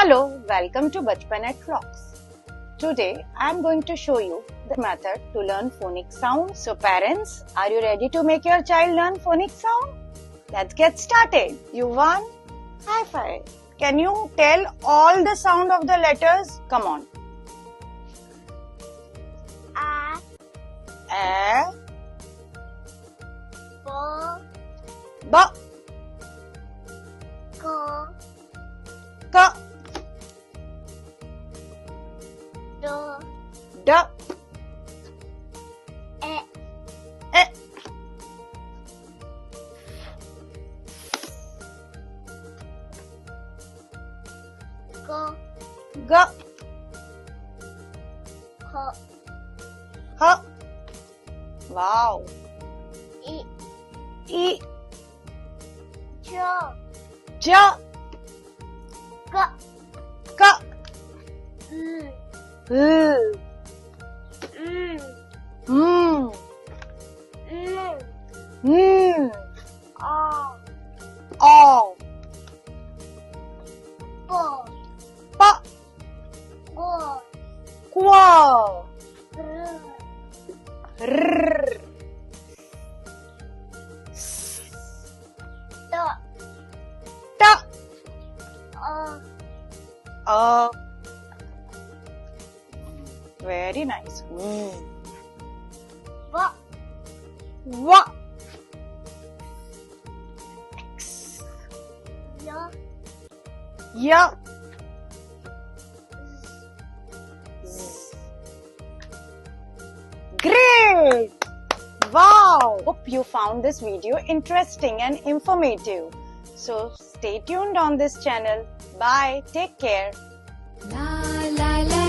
Hello, welcome to Bachpan at Phlox. Today I am going to show you the method to learn phonic sound. So parents, are you ready to make your child learn phonic sound? Let's get started. You won? High five. Can you tell all the sound of the letters? Come on. A, B, K, D, E, G, H. Wow. E, J, K, L, O, P, Q, R, T, very nice. W, X, Y, Z. Great! Wow! Hope you found this video interesting and informative. So stay tuned on this channel. Bye. Take care. La la la.